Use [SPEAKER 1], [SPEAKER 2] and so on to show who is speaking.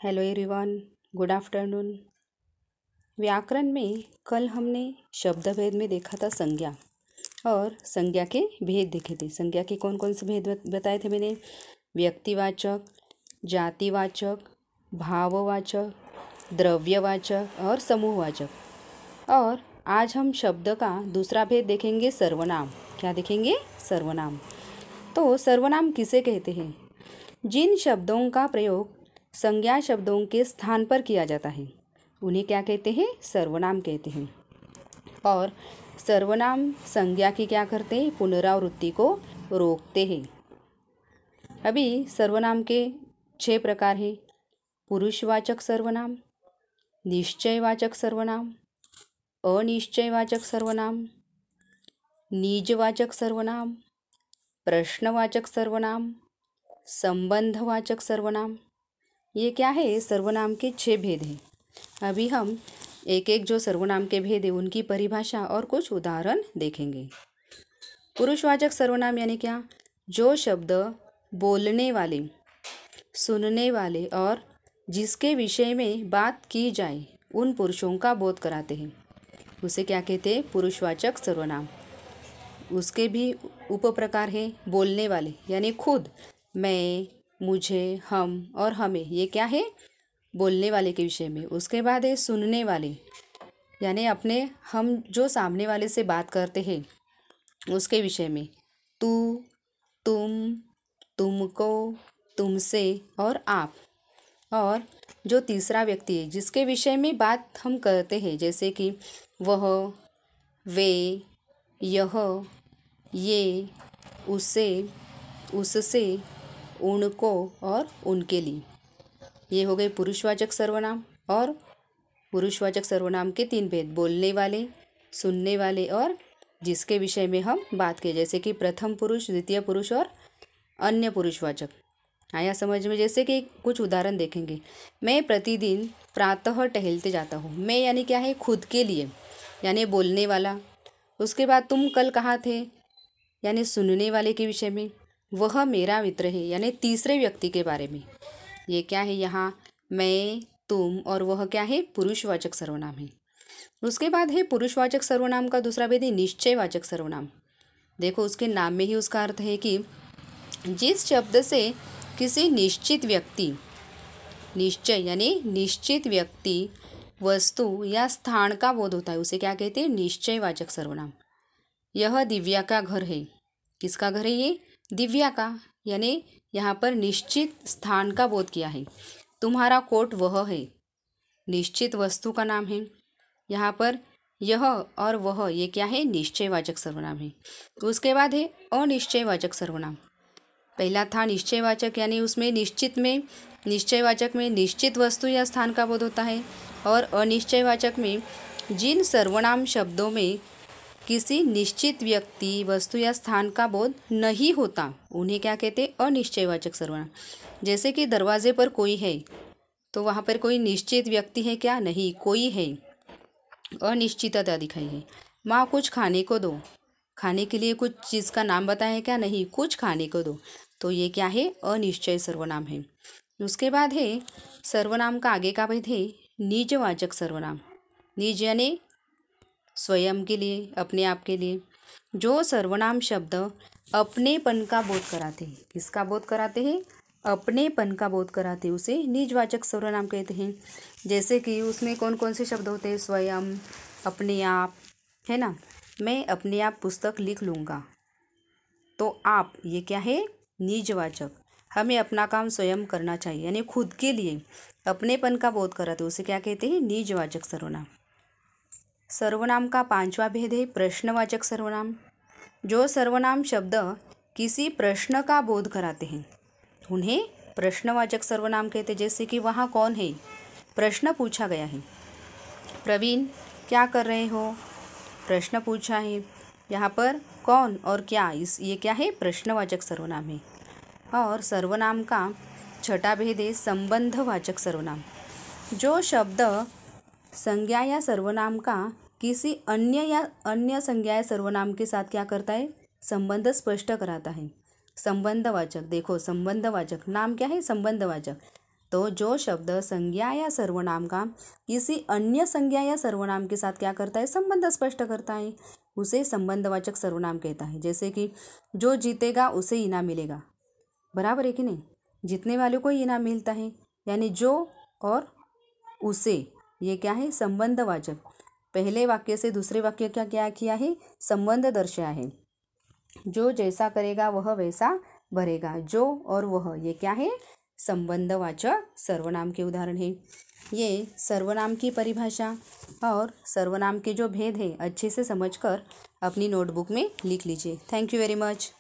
[SPEAKER 1] Hello everyone, good afternoon. व्याकरण में कल हमने शब्द भेद में देखा था संज्ञा और संज्ञा के भेद देखे थे। संज्ञा के कौन कौन से भेद बताए थे मैंने? व्यक्तिवाचक, जातिवाचक, भाववाचक, द्रव्यवाचक और समूहवाचक। और आज हम शब्द का दूसरा भेद देखेंगे, सर्वनाम। क्या देखेंगे? सर्वनाम। तो सर्वनाम किसे कहते हैं? जिन शब्दों का प्रयोग संज्ञा शब्दों के स्थान पर किया जाता है उन्हें क्या कहते हैं? सर्वनाम कहते हैं। और सर्वनाम संज्ञा की क्या करते हैं? पुनरावृत्ति को रोकते हैं। अभी सर्वनाम के 6 प्रकार हैं। पुरुषवाचक सर्वनाम, निश्चयवाचक सर्वनाम, अनिश्चयवाचक सर्वनाम, निजवाचक सर्वनाम, प्रश्नवाचक सर्वनाम, संबंधवाचक सर्वनाम। ये क्या है? सर्वनाम के 6 भेद हैं। अभी हम एक एक जो सर्वनाम के भेद है उनकी परिभाषा और कुछ उदाहरण देखेंगे। पुरुषवाचक सर्वनाम यानी क्या? जो शब्द बोलने वाले, सुनने वाले और जिसके विषय में बात की जाए उन पुरुषों का बोध कराते हैं उसे क्या कहते हैं? पुरुषवाचक सर्वनाम। उसके भी उप प्रकार हैं। बोलने वाले यानी खुद, मैं, मुझे, हम और हमें, ये क्या है? बोलने वाले के विषय में। उसके बाद है सुनने वाले यानी अपने, हम जो सामने वाले से बात करते हैं उसके विषय में। तू, तुम, तुमको, तुमसे और आप। और जो तीसरा व्यक्ति है जिसके विषय में बात हम करते हैं, जैसे कि वह, वे, यह, ये, उसे, उससे, उनको और उनके लिए। ये हो गए पुरुषवाचक सर्वनाम। और पुरुषवाचक सर्वनाम के 3 भेद: बोलने वाले, सुनने वाले और जिसके विषय में हम बात करें, जैसे कि प्रथम पुरुष, द्वितीय पुरुष और अन्य पुरुषवाचक। आया समझ में? जैसे कि कुछ उदाहरण देखेंगे। मैं प्रतिदिन प्रातः टहलते जाता हूँ। मैं यानी क्या है? खुद के लिए यानी बोलने वाला। उसके बाद तुम कल कहाँ थे यानी सुनने वाले के विषय में। वह मेरा मित्र है यानी तीसरे व्यक्ति के बारे में। ये क्या है? यहाँ मैं, तुम और वह क्या है? पुरुषवाचक सर्वनाम है। उसके बाद है पुरुषवाचक सर्वनाम का दूसरा भेद है निश्चयवाचक सर्वनाम। देखो उसके नाम में ही उसका अर्थ है कि जिस शब्द से किसी निश्चित व्यक्ति, निश्चय यानी निश्चित व्यक्ति, वस्तु या स्थान का बोध होता है उसे क्या कहते हैं? निश्चयवाचक सर्वनाम। यह दिव्या का घर है। किसका घर है ये? दिव्या का। यानी यहाँ पर निश्चित स्थान का बोध किया है। तुम्हारा कोट वह है, निश्चित वस्तु का नाम है। यहाँ पर यह और वह ये क्या है? निश्चयवाचक सर्वनाम है। उसके बाद है अनिश्चयवाचक सर्वनाम। पहला था निश्चयवाचक यानी उसमें निश्चयवाचक में निश्चित वस्तु या स्थान का बोध होता है। और अनिश्चयवाचक में जिन सर्वनाम शब्दों में किसी निश्चित व्यक्ति, वस्तु या स्थान का बोध नहीं होता उन्हें क्या कहते हैं? अनिश्चयवाचक सर्वनाम। जैसे कि दरवाजे पर कोई है तो वहाँ पर कोई निश्चित व्यक्ति है क्या? नहीं, कोई है। अनिश्चितता दिखाई है। माँ कुछ खाने को दो। खाने के लिए कुछ चीज़ का नाम बताया है क्या? नहीं, कुछ खाने को दो। तो ये क्या है? अनिश्चय सर्वनाम है। उसके बाद है सर्वनाम का आगे का भेद है निजवाचक सर्वनाम। निज यानी स्वयं के लिए, अपने आप के लिए। जो सर्वनाम शब्द अपनेपन का बोध कराते हैं। किसका बोध कराते हैं? अपनेपन का बोध कराते हैं उसे निजवाचक सर्वनाम कहते हैं। जैसे कि उसमें कौन कौन से शब्द होते हैं? स्वयं, अपने आप, है ना। मैं अपने आप पुस्तक लिख लूँगा। तो आप, ये क्या है? निजवाचक। हमें अपना काम स्वयं करना चाहिए यानी खुद के लिए अपनेपन का बोध कराते उसे क्या कहते हैं? निजवाचक सर्वनाम। सर्वनाम का 5वां भेद है प्रश्नवाचक सर्वनाम। जो सर्वनाम शब्द किसी प्रश्न का बोध कराते हैं उन्हें प्रश्नवाचक सर्वनाम कहते हैं। जैसे कि वहाँ कौन है? प्रश्न पूछा गया है। प्रवीण क्या कर रहे हो? प्रश्न पूछा है। यहाँ पर कौन और क्या, ये क्या है? प्रश्नवाचक सर्वनाम है। और सर्वनाम का 6वां भेद है संबंधवाचक सर्वनाम। जो शब्द संज्ञा या सर्वनाम का किसी अन्य संज्ञा या सर्वनाम के साथ क्या करता है? संबंध स्पष्ट कराता है। संबंधवाचक। देखो संबंधवाचक नाम क्या है? संबंधवाचक। तो जो शब्द संज्ञा या सर्वनाम का किसी अन्य संज्ञा या सर्वनाम के साथ क्या करता है, संबंध स्पष्ट करता है, उसे संबंधवाचक सर्वनाम कहता है। जैसे कि जो जीतेगा उसे इनाम मिलेगा, बराबर है कि नहीं, जीतने वाले को इनाम मिलता है, यानी जो और उसे, ये क्या है, संबंधवाचक। पहले वाक्य से दूसरे वाक्य का क्या किया है, संबंध दर्शाया है। जो जैसा करेगा वह वैसा भरेगा, जो और वह, ये क्या है, संबंधवाचक सर्वनाम के उदाहरण है। ये सर्वनाम की परिभाषा और सर्वनाम के जो भेद है अच्छे से समझकर अपनी नोटबुक में लिख लीजिए। Thank you very much.